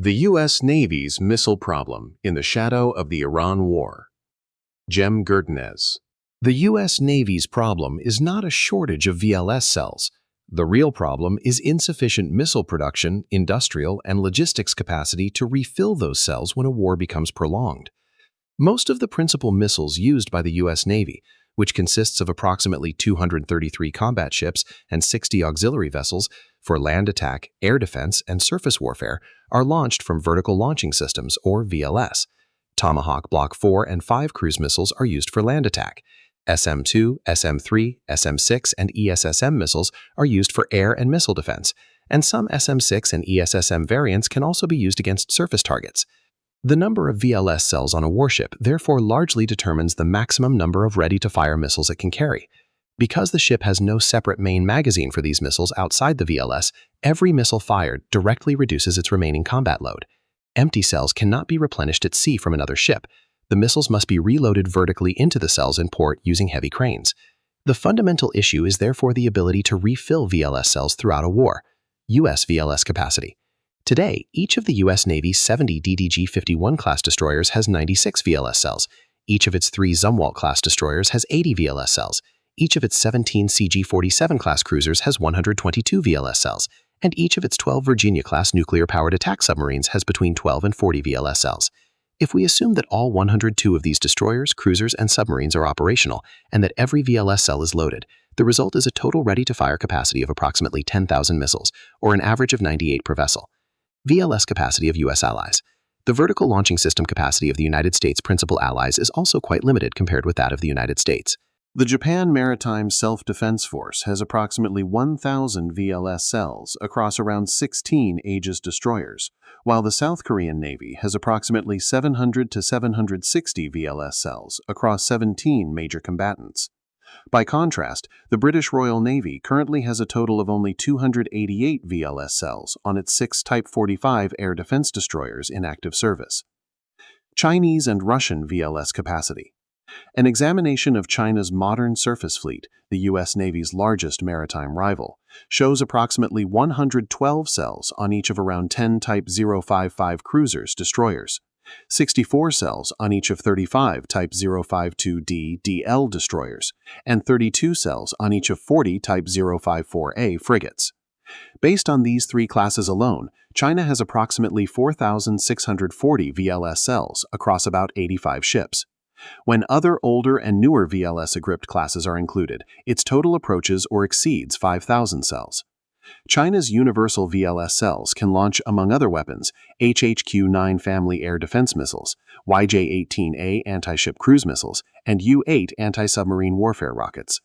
The U.S. Navy's Missile Problem in the Shadow of the Iran War. Gürdeniz. The U.S. Navy's problem is not a shortage of VLS cells. The real problem is insufficient missile production, industrial, and logistics capacity to refill those cells when a war becomes prolonged. Most of the principal missiles used by the U.S. Navy, which consists of approximately 233 combat ships and 60 auxiliary vessels for land attack, air defense, and surface warfare, are launched from vertical launching systems, or VLS. Tomahawk Block 4 and 5 cruise missiles are used for land attack. SM-2, SM-3, SM-6, and ESSM missiles are used for air and missile defense, and some SM-6 and ESSM variants can also be used against surface targets. The number of VLS cells on a warship therefore largely determines the maximum number of ready-to-fire missiles it can carry. Because the ship has no separate main magazine for these missiles outside the VLS, every missile fired directly reduces its remaining combat load. Empty cells cannot be replenished at sea from another ship. The missiles must be reloaded vertically into the cells in port using heavy cranes. The fundamental issue is therefore the ability to refill VLS cells throughout a war. U.S. VLS capacity. Today, each of the U.S. Navy's 70 DDG-51 class destroyers has 96 VLS cells. Each of its 3 Zumwalt class destroyers has 80 VLS cells. Each of its 17 CG-47 class cruisers has 122 VLS cells, and each of its 12 Virginia-class nuclear-powered attack submarines has between 12 and 40 VLS cells. If we assume that all 102 of these destroyers, cruisers, and submarines are operational, and that every VLS cell is loaded, the result is a total ready-to-fire capacity of approximately 10,000 missiles, or an average of 98 per vessel. VLS capacity of U.S. allies. The vertical launching system capacity of the United States' principal allies is also quite limited compared with that of the United States. The Japan Maritime Self-Defense Force has approximately 1,000 VLS cells across around 16 Aegis destroyers, while the South Korean Navy has approximately 700 to 760 VLS cells across 17 major combatants. By contrast, the British Royal Navy currently has a total of only 288 VLS cells on its 6 Type 45 air defense destroyers in active service. Chinese and Russian VLS capacity. An examination of China's modern surface fleet, the U.S. Navy's largest maritime rival, shows approximately 112 cells on each of around 10 Type 055 cruisers destroyers, 64 cells on each of 35 Type 052D DL destroyers, and 32 cells on each of 40 Type 054A frigates. Based on these 3 classes alone, China has approximately 4,640 VLS cells across about 85 ships. When other older and newer VLS-equipped classes are included, its total approaches or exceeds 5,000 cells. China's universal VLS cells can launch, among other weapons, HHQ-9 family air defense missiles, YJ-18A anti-ship cruise missiles, and U-8 anti-submarine warfare rockets.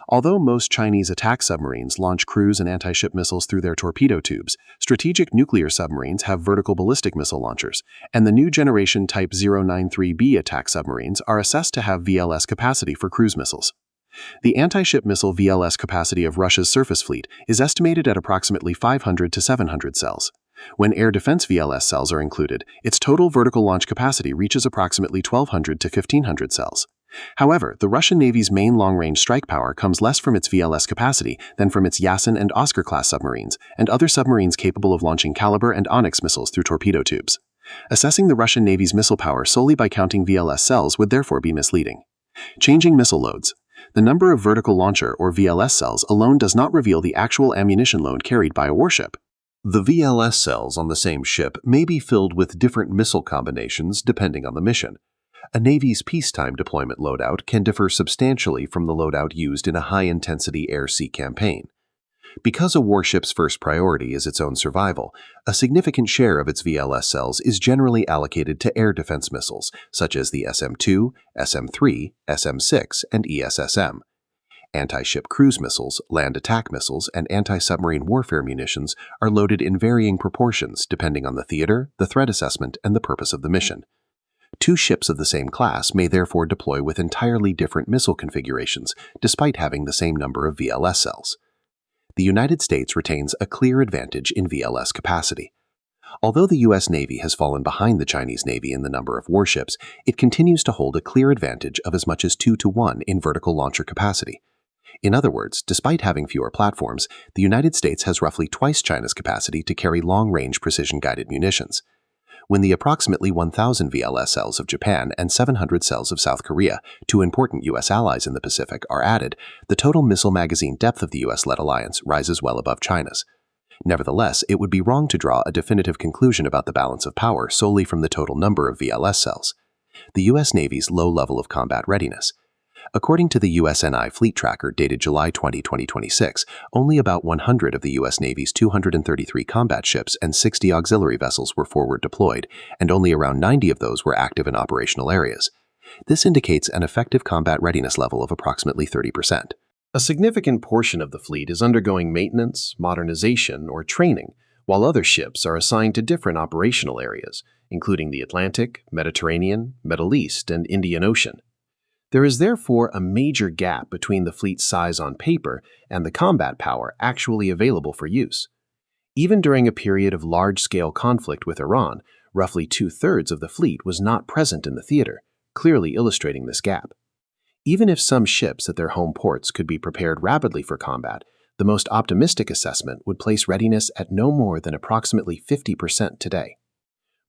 Although most Chinese attack submarines launch cruise and anti-ship missiles through their torpedo tubes, strategic nuclear submarines have vertical ballistic missile launchers, and the new generation Type 093B attack submarines are assessed to have VLS capacity for cruise missiles. The anti-ship missile VLS capacity of Russia's surface fleet is estimated at approximately 500 to 700 cells. When air defense VLS cells are included, its total vertical launch capacity reaches approximately 1,200 to 1,500 cells. However, the Russian Navy's main long-range strike power comes less from its VLS capacity than from its Yasen and Oscar-class submarines and other submarines capable of launching Caliber and Onyx missiles through torpedo tubes. Assessing the Russian Navy's missile power solely by counting VLS cells would therefore be misleading. Changing missile loads. The number of vertical launcher or VLS cells alone does not reveal the actual ammunition load carried by a warship. The VLS cells on the same ship may be filled with different missile combinations depending on the mission. A Navy's peacetime deployment loadout can differ substantially from the loadout used in a high-intensity air-sea campaign. Because a warship's first priority is its own survival, a significant share of its VLS cells is generally allocated to air defense missiles, such as the SM-2, SM-3, SM-6, and ESSM. Anti-ship cruise missiles, land attack missiles, and anti-submarine warfare munitions are loaded in varying proportions depending on the theater, the threat assessment, and the purpose of the mission. 2 ships of the same class may therefore deploy with entirely different missile configurations, despite having the same number of VLS cells. The United States retains a clear advantage in VLS capacity. Although the U.S. Navy has fallen behind the Chinese Navy in the number of warships, it continues to hold a clear advantage of as much as 2 to 1 in vertical launcher capacity. In other words, despite having fewer platforms, the United States has roughly twice China's capacity to carry long-range precision-guided munitions. When the approximately 1,000 VLS cells of Japan and 700 cells of South Korea, two important U.S. allies in the Pacific, are added, the total missile magazine depth of the U.S.-led alliance rises well above China's. Nevertheless, it would be wrong to draw a definitive conclusion about the balance of power solely from the total number of VLS cells. The U.S. Navy's low level of combat readiness. According to the USNI Fleet Tracker dated July 20, 2026, only about 100 of the U.S. Navy's 233 combat ships and 60 auxiliary vessels were forward deployed, and only around 90 of those were active in operational areas. This indicates an effective combat readiness level of approximately 30%. A significant portion of the fleet is undergoing maintenance, modernization, or training, while other ships are assigned to different operational areas, including the Atlantic, Mediterranean, Middle East, and Indian Ocean. There is therefore a major gap between the fleet's size on paper and the combat power actually available for use. Even during a period of large-scale conflict with Iran, roughly two-thirds of the fleet was not present in the theater, clearly illustrating this gap. Even if some ships at their home ports could be prepared rapidly for combat, the most optimistic assessment would place readiness at no more than approximately 50% today.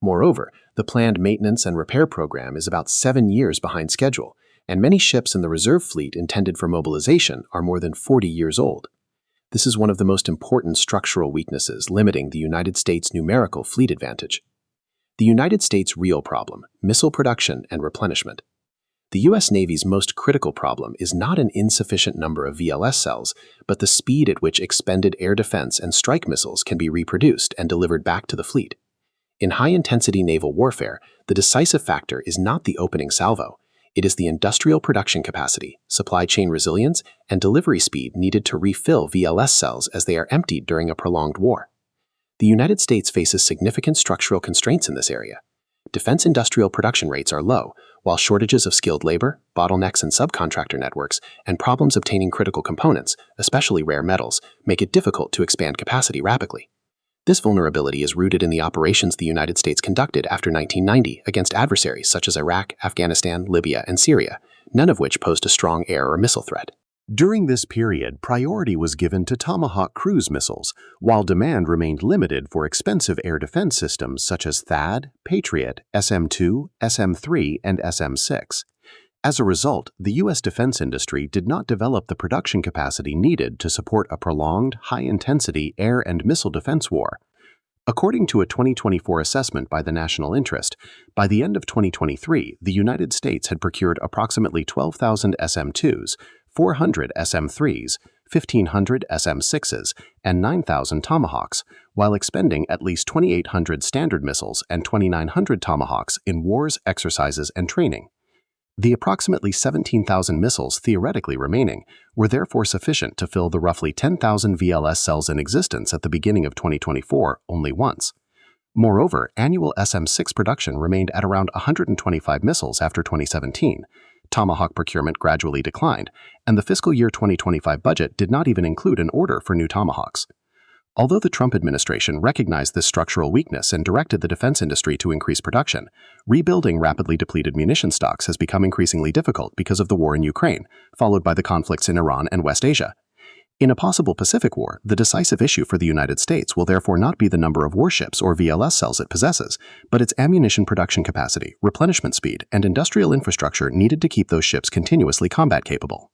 Moreover, the planned maintenance and repair program is about 7 years behind schedule, and many ships in the reserve fleet intended for mobilization are more than 40 years old. This is one of the most important structural weaknesses limiting the United States' numerical fleet advantage. The United States' real problem: missile production and replenishment. The U.S. Navy's most critical problem is not an insufficient number of VLS cells, but the speed at which expended air defense and strike missiles can be reproduced and delivered back to the fleet. In high-intensity naval warfare, the decisive factor is not the opening salvo. It is the industrial production capacity, supply chain resilience, and delivery speed needed to refill VLS cells as they are emptied during a prolonged war. The United States faces significant structural constraints in this area. Defense industrial production rates are low, while shortages of skilled labor, bottlenecks in subcontractor networks, and problems obtaining critical components, especially rare metals, make it difficult to expand capacity rapidly. This vulnerability is rooted in the operations the United States conducted after 1990 against adversaries such as Iraq, Afghanistan, Libya, and Syria, none of which posed a strong air or missile threat. During this period, priority was given to Tomahawk cruise missiles, while demand remained limited for expensive air defense systems such as THAAD, Patriot, SM-2, SM-3, and SM-6. As a result, the U.S. defense industry did not develop the production capacity needed to support a prolonged, high-intensity air and missile defense war. According to a 2024 assessment by the National Interest, by the end of 2023, the United States had procured approximately 12,000 SM-2s, 400 SM-3s, 1,500 SM-6s, and 9,000 Tomahawks, while expending at least 2,800 Standard missiles and 2,900 Tomahawks in wars, exercises, and training. The approximately 17,000 missiles theoretically remaining were therefore sufficient to fill the roughly 10,000 VLS cells in existence at the beginning of 2024 only once. Moreover, annual SM-6 production remained at around 125 missiles after 2017. Tomahawk procurement gradually declined, and the fiscal year 2025 budget did not even include an order for new Tomahawks. Although the Trump administration recognized this structural weakness and directed the defense industry to increase production, rebuilding rapidly depleted munition stocks has become increasingly difficult because of the war in Ukraine, followed by the conflicts in Iran and West Asia. In a possible Pacific War, the decisive issue for the United States will therefore not be the number of warships or VLS cells it possesses, but its ammunition production capacity, replenishment speed, and industrial infrastructure needed to keep those ships continuously combat capable.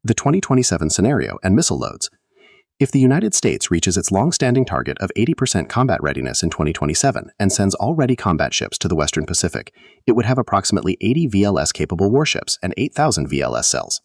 The 2027 scenario and missile loads. If the United States reaches its long-standing target of 80% combat readiness in 2027 and sends all-ready combat ships to the Western Pacific, it would have approximately 80 VLS-capable warships and 8,000 VLS cells.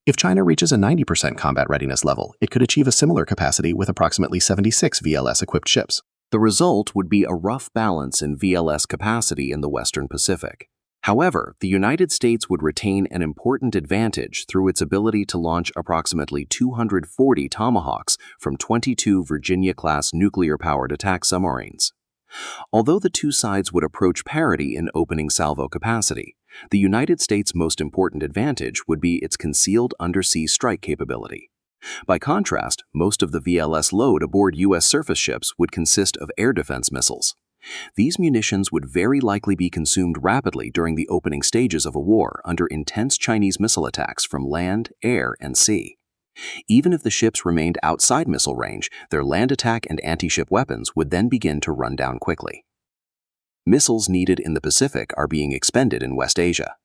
If China reaches a 90% combat readiness level, it could achieve a similar capacity with approximately 76 VLS-equipped ships. The result would be a rough balance in VLS capacity in the Western Pacific. However, the United States would retain an important advantage through its ability to launch approximately 240 Tomahawks from 22 Virginia-class nuclear-powered attack submarines. Although the two sides would approach parity in opening salvo capacity, the United States' most important advantage would be its concealed undersea strike capability. By contrast, most of the VLS load aboard U.S. surface ships would consist of air defense missiles. These munitions would very likely be consumed rapidly during the opening stages of a war under intense Chinese missile attacks from land, air, and sea. Even if the ships remained outside missile range, their land attack and anti-ship weapons would then begin to run down quickly. Missiles needed in the Pacific are being expended in West Asia.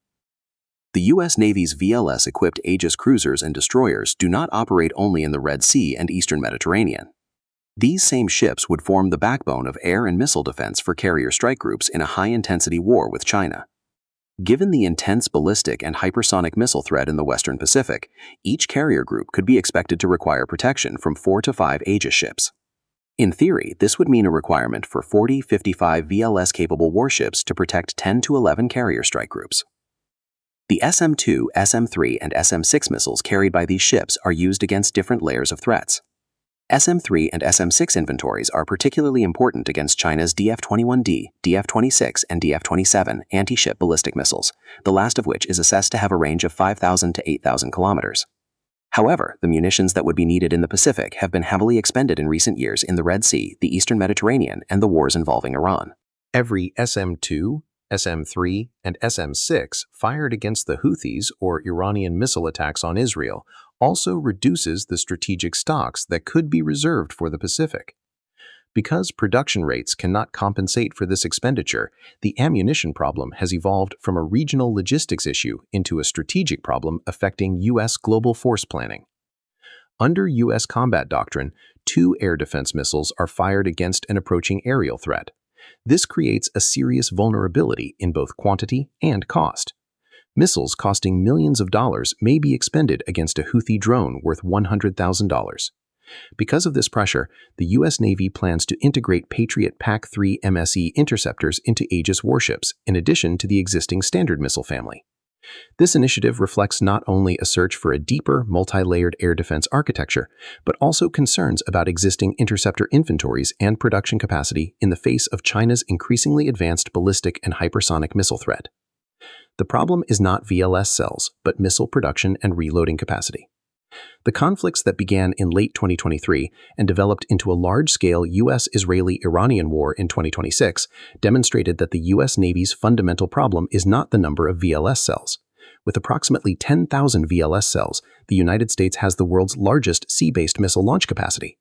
The U.S. Navy's VLS-equipped Aegis cruisers and destroyers do not operate only in the Red Sea and Eastern Mediterranean. These same ships would form the backbone of air and missile defense for carrier strike groups in a high-intensity war with China. Given the intense ballistic and hypersonic missile threat in the Western Pacific, each carrier group could be expected to require protection from 4 to 5 Aegis ships. In theory, this would mean a requirement for 40-55 VLS-capable warships to protect 10 to 11 carrier strike groups. The SM-2, SM-3, and SM-6 missiles carried by these ships are used against different layers of threats. SM-3 and SM-6 inventories are particularly important against China's DF-21D, DF-26, and DF-27 anti-ship ballistic missiles, the last of which is assessed to have a range of 5,000 to 8,000 kilometers. However, the munitions that would be needed in the Pacific have been heavily expended in recent years in the Red Sea, the Eastern Mediterranean, and the wars involving Iran. Every SM-2, SM-3, and SM-6 fired against the Houthis or Iranian missile attacks on Israel also reduces the strategic stocks that could be reserved for the Pacific. Because production rates cannot compensate for this expenditure, the ammunition problem has evolved from a regional logistics issue into a strategic problem affecting U.S. global force planning. Under U.S. combat doctrine, 2 air defense missiles are fired against an approaching aerial threat. This creates a serious vulnerability in both quantity and cost. Missiles costing millions of dollars may be expended against a Houthi drone worth $100,000. Because of this pressure, the U.S. Navy plans to integrate Patriot PAC-3 MSE interceptors into Aegis warships, in addition to the existing Standard missile family. This initiative reflects not only a search for a deeper, multi-layered air defense architecture, but also concerns about existing interceptor inventories and production capacity in the face of China's increasingly advanced ballistic and hypersonic missile threat. The problem is not VLS cells, but missile production and reloading capacity. The conflicts that began in late 2023 and developed into a large-scale U.S.-Israeli-Iranian war in 2026 demonstrated that the U.S. Navy's fundamental problem is not the number of VLS cells. With approximately 10,000 VLS cells, the United States has the world's largest sea-based missile launch capacity.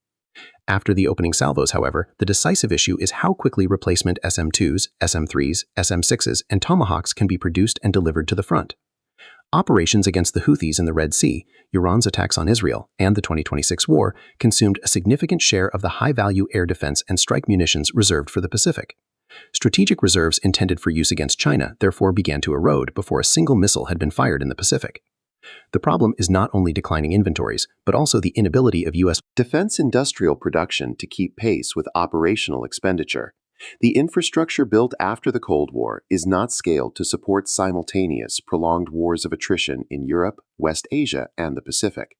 After the opening salvos, however, the decisive issue is how quickly replacement SM-2s, SM-3s, SM-6s, and Tomahawks can be produced and delivered to the front. Operations against the Houthis in the Red Sea, Iran's attacks on Israel, and the 2026 war consumed a significant share of the high-value air defense and strike munitions reserved for the Pacific. Strategic reserves intended for use against China therefore began to erode before a single missile had been fired in the Pacific. The problem is not only declining inventories, but also the inability of U.S. defense industrial production to keep pace with operational expenditure. The infrastructure built after the Cold War is not scaled to support simultaneous, prolonged wars of attrition in Europe, West Asia, and the Pacific.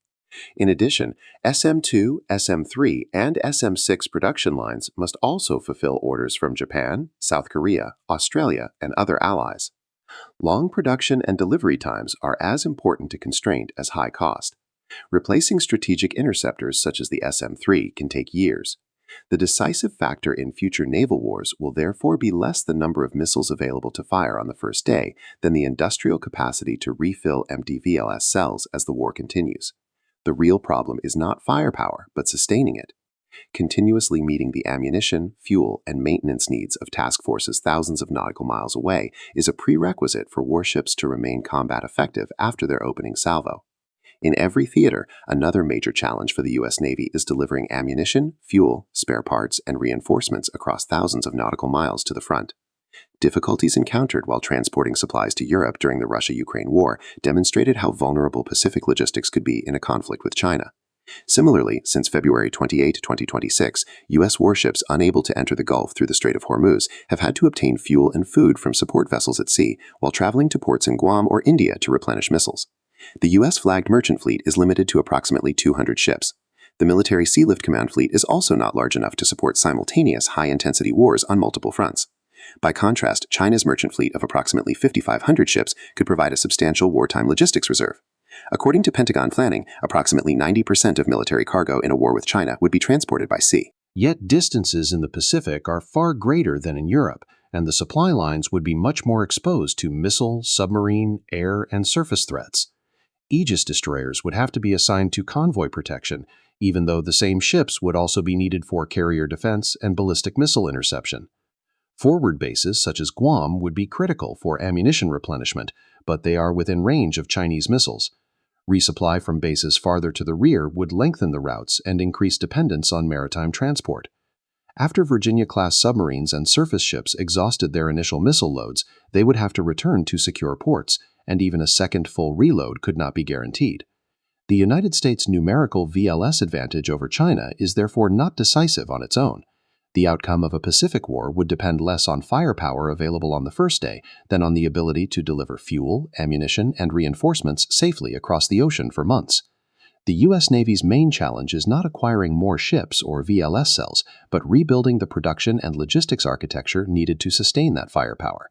In addition, SM-2, SM-3, and SM-6 production lines must also fulfill orders from Japan, South Korea, Australia, and other allies. Long production and delivery times are as important to constraint as high cost. Replacing strategic interceptors such as the SM-3 can take years. The decisive factor in future naval wars will therefore be less the number of missiles available to fire on the first day than the industrial capacity to refill empty VLS cells as the war continues. The real problem is not firepower, but sustaining it. Continuously meeting the ammunition, fuel, and maintenance needs of task forces thousands of nautical miles away is a prerequisite for warships to remain combat effective after their opening salvo. In every theater, another major challenge for the U.S. Navy is delivering ammunition, fuel, spare parts, and reinforcements across thousands of nautical miles to the front. Difficulties encountered while transporting supplies to Europe during the Russia-Ukraine war demonstrated how vulnerable Pacific logistics could be in a conflict with China. Similarly, since February 28, 2026, U.S. warships unable to enter the Gulf through the Strait of Hormuz have had to obtain fuel and food from support vessels at sea while traveling to ports in Guam or India to replenish missiles. The U.S.-flagged merchant fleet is limited to approximately 200 ships. The military Sea Lift Command fleet is also not large enough to support simultaneous high-intensity wars on multiple fronts. By contrast, China's merchant fleet of approximately 5,500 ships could provide a substantial wartime logistics reserve. According to Pentagon planning, approximately 90% of military cargo in a war with China would be transported by sea. Yet distances in the Pacific are far greater than in Europe, and the supply lines would be much more exposed to missile, submarine, air, and surface threats. Aegis destroyers would have to be assigned to convoy protection, even though the same ships would also be needed for carrier defense and ballistic missile interception. Forward bases such as Guam would be critical for ammunition replenishment, but they are within range of Chinese missiles. Resupply from bases farther to the rear would lengthen the routes and increase dependence on maritime transport. After Virginia-class submarines and surface ships exhausted their initial missile loads, they would have to return to secure ports, and even a second full reload could not be guaranteed. The United States' numerical VLS advantage over China is therefore not decisive on its own. The outcome of a Pacific War would depend less on firepower available on the first day than on the ability to deliver fuel, ammunition, and reinforcements safely across the ocean for months. The U.S. Navy's main challenge is not acquiring more ships or VLS cells, but rebuilding the production and logistics architecture needed to sustain that firepower.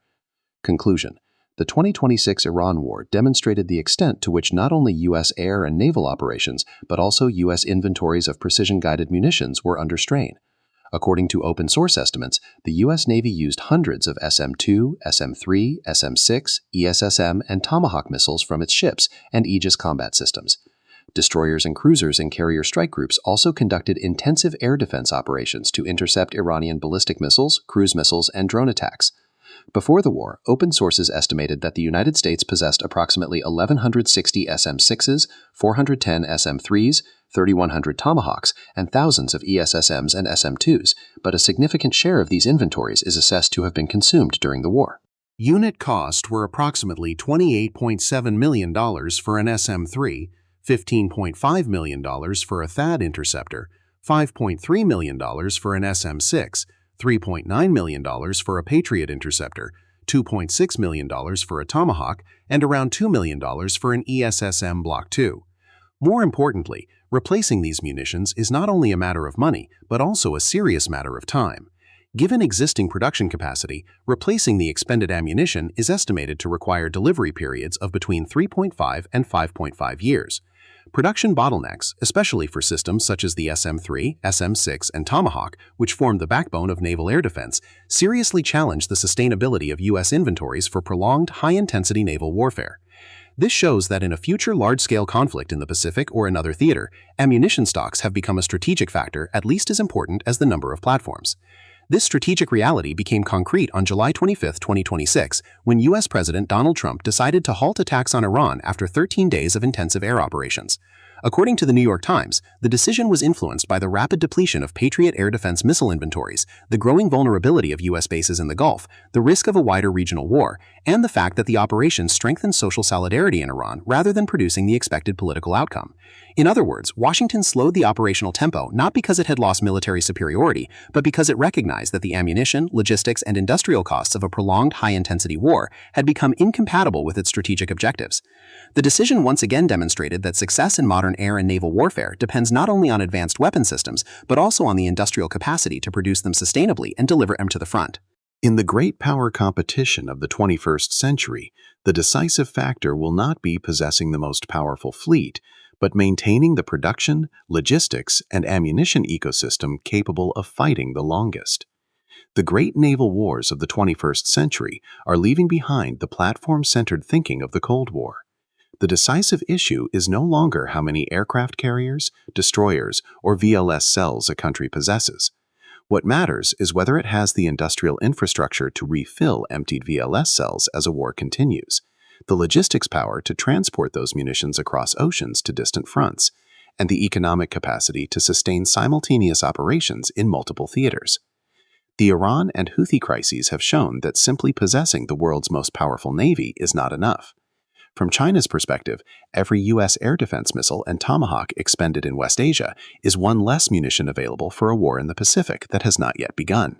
Conclusion: the 2026 Iran War demonstrated the extent to which not only U.S. air and naval operations, but also U.S. inventories of precision-guided munitions were under strain. According to open-source estimates, the U.S. Navy used hundreds of SM-2, SM-3, SM-6, ESSM, and Tomahawk missiles from its ships and Aegis combat systems. Destroyers and cruisers in carrier strike groups also conducted intensive air defense operations to intercept Iranian ballistic missiles, cruise missiles, and drone attacks. Before the war, open sources estimated that the United States possessed approximately 1,160 SM-6s, 410 SM-3s, 3,100 Tomahawks, and thousands of ESSMs and SM-2s, but a significant share of these inventories is assessed to have been consumed during the war. Unit cost were approximately $28.7 million for an SM-3, $15.5 million for a THAAD interceptor, $5.3 million for an SM-6, $3.9 million for a Patriot interceptor, $2.6 million for a Tomahawk, and around $2 million for an ESSM Block II. More importantly, replacing these munitions is not only a matter of money, but also a serious matter of time. Given existing production capacity, replacing the expended ammunition is estimated to require delivery periods of between 3.5 and 5.5 years. Production bottlenecks, especially for systems such as the SM-3, SM-6, and Tomahawk, which form the backbone of naval air defense, seriously challenge the sustainability of U.S. inventories for prolonged, high-intensity naval warfare. This shows that in a future large-scale conflict in the Pacific or another theater, ammunition stocks have become a strategic factor at least as important as the number of platforms. This strategic reality became concrete on July 25, 2026, when U.S. President Donald Trump decided to halt attacks on Iran after 13 days of intensive air operations. According to the New York Times, the decision was influenced by the rapid depletion of Patriot air defense missile inventories, the growing vulnerability of U.S. bases in the Gulf, the risk of a wider regional war, and the fact that the operation strengthened social solidarity in Iran rather than producing the expected political outcome. In other words, Washington slowed the operational tempo not because it had lost military superiority, but because it recognized that the ammunition, logistics, and industrial costs of a prolonged high-intensity war had become incompatible with its strategic objectives. The decision once again demonstrated that success in modern air and naval warfare depends not only on advanced weapon systems, but also on the industrial capacity to produce them sustainably and deliver them to the front. In the great power competition of the 21st century, the decisive factor will not be possessing the most powerful fleet, but maintaining the production, logistics, and ammunition ecosystem capable of fighting the longest. The great naval wars of the 21st century are leaving behind the platform-centered thinking of the Cold War. The decisive issue is no longer how many aircraft carriers, destroyers, or VLS cells a country possesses. What matters is whether it has the industrial infrastructure to refill emptied VLS cells as a war continues, the logistics power to transport those munitions across oceans to distant fronts, and the economic capacity to sustain simultaneous operations in multiple theaters. The Iran and Houthi crises have shown that simply possessing the world's most powerful navy is not enough. From China's perspective, every U.S. air defense missile and Tomahawk expended in West Asia is one less munition available for a war in the Pacific that has not yet begun.